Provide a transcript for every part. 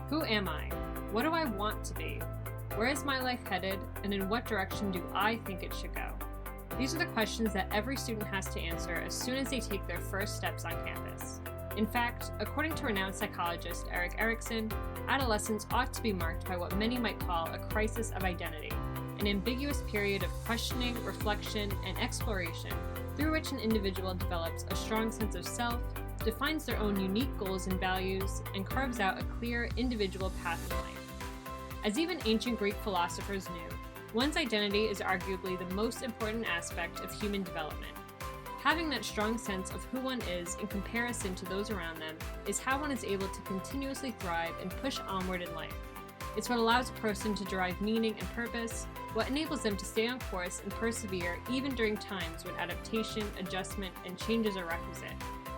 Who am I? What do I want to be? Where is my life headed, and in what direction do I think it should go? These are the questions that every student has to answer as soon as they take their first steps on campus. In fact, according to renowned psychologist Erik Erikson, adolescence ought to be marked by what many might call a crisis of identity, an ambiguous period of questioning, reflection, and exploration through which an individual develops a strong sense of self, defines their own unique goals and values, and carves out a clear individual path in life. As even ancient Greek philosophers knew, one's identity is arguably the most important aspect of human development. Having that strong sense of who one is in comparison to those around them is how one is able to continuously thrive and push onward in life. It's what allows a person to derive meaning and purpose, what enables them to stay on course and persevere even during times when adaptation, adjustment, and changes are requisite,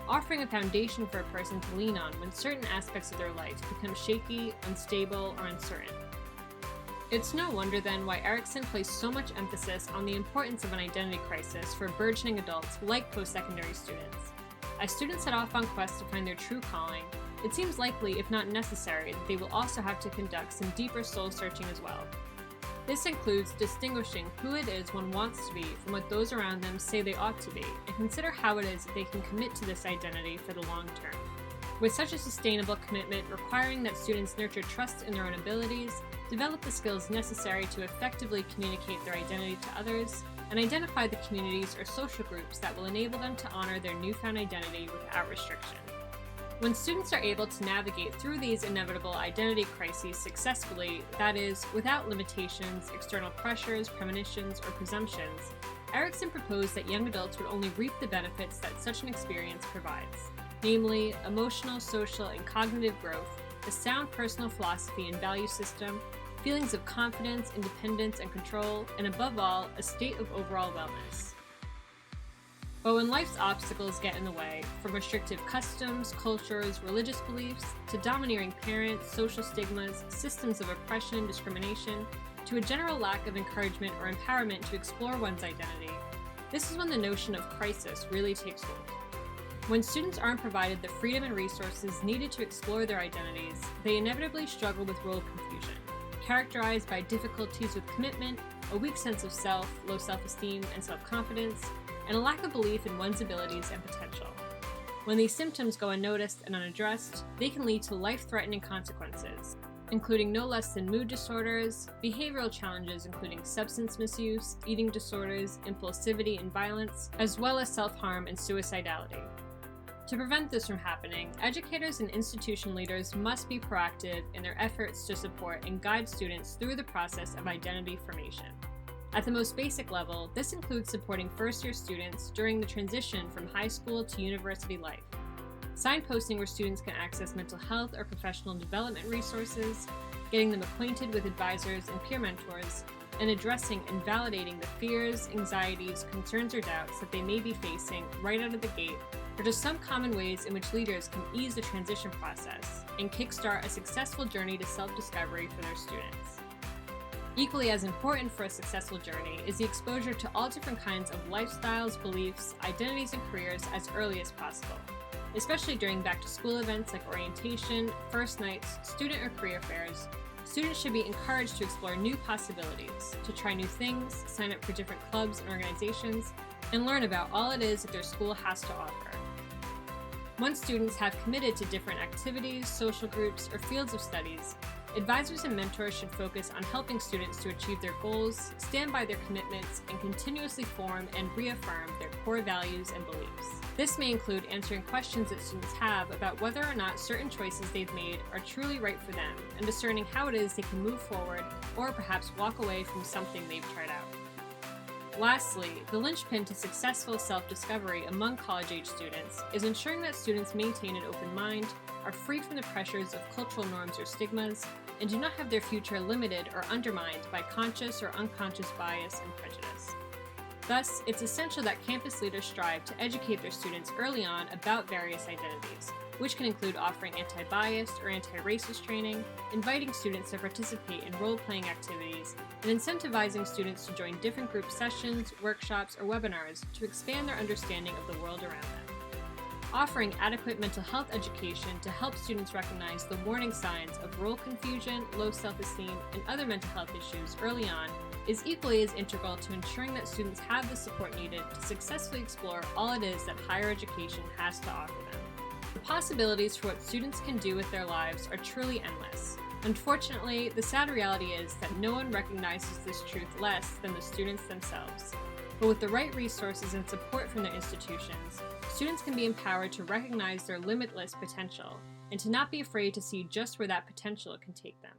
offering a foundation for a person to lean on when certain aspects of their life become shaky, unstable, or uncertain. It's no wonder then why Erikson placed so much emphasis on the importance of an identity crisis for burgeoning adults like post-secondary students. As students set off on quests to find their true calling, it seems likely, if not necessary, that they will also have to conduct some deeper soul-searching as well. This includes distinguishing who it is one wants to be from what those around them say they ought to be, and consider how it is that they can commit to this identity for the long term. With such a sustainable commitment requiring that students nurture trust in their own abilities, develop the skills necessary to effectively communicate their identity to others, and identify the communities or social groups that will enable them to honor their newfound identity without restriction. When students are able to navigate through these inevitable identity crises successfully, that is, without limitations, external pressures, premonitions, or presumptions, Erikson proposed that young adults would only reap the benefits that such an experience provides, namely emotional, social, and cognitive growth, a sound personal philosophy and value system, feelings of confidence, independence, and control, and above all, a state of overall wellness. But when life's obstacles get in the way, from restrictive customs, cultures, religious beliefs, to domineering parents, social stigmas, systems of oppression and discrimination, to a general lack of encouragement or empowerment to explore one's identity, this is when the notion of crisis really takes hold. When students aren't provided the freedom and resources needed to explore their identities, they inevitably struggle with role confusion, characterized by difficulties with commitment, a weak sense of self, low self-esteem, and self-confidence, and a lack of belief in one's abilities and potential. When these symptoms go unnoticed and unaddressed, they can lead to life-threatening consequences, including no less than mood disorders, behavioral challenges including substance misuse, eating disorders, impulsivity and violence, as well as self-harm and suicidality. To prevent this from happening, educators and institution leaders must be proactive in their efforts to support and guide students through the process of identity formation. At the most basic level, this includes supporting first-year students during the transition from high school to university life, signposting where students can access mental health or professional development resources, getting them acquainted with advisors and peer mentors, and addressing and validating the fears, anxieties, concerns, or doubts that they may be facing right out of the gate, or just some common ways in which leaders can ease the transition process and kickstart a successful journey to self-discovery for their students. Equally as important for a successful journey is the exposure to all different kinds of lifestyles, beliefs, identities, and careers as early as possible, especially during back-to-school events like orientation, first nights, student or career fairs. Students should be encouraged to explore new possibilities, to try new things, sign up for different clubs and organizations, and learn about all it is that their school has to offer. Once students have committed to different activities, social groups, or fields of studies, advisors and mentors should focus on helping students to achieve their goals, stand by their commitments, and continuously form and reaffirm their core values and beliefs. This may include answering questions that students have about whether or not certain choices they've made are truly right for them, and discerning how it is they can move forward or perhaps walk away from something they've tried out. Lastly, the linchpin to successful self-discovery among college-age students is ensuring that students maintain an open mind, are free from the pressures of cultural norms or stigmas, and do not have their future limited or undermined by conscious or unconscious bias and prejudice. Thus, it's essential that campus leaders strive to educate their students early on about various identities, which can include offering anti-biased or anti-racist training, inviting students to participate in role-playing activities, and incentivizing students to join different group sessions, workshops, or webinars to expand their understanding of the world around them. Offering adequate mental health education to help students recognize the warning signs of role confusion, low self-esteem, and other mental health issues early on is equally as integral to ensuring that students have the support needed to successfully explore all it is that higher education has to offer them. The possibilities for what students can do with their lives are truly endless. Unfortunately, the sad reality is that no one recognizes this truth less than the students themselves. But with the right resources and support from their institutions, students can be empowered to recognize their limitless potential and to not be afraid to see just where that potential can take them.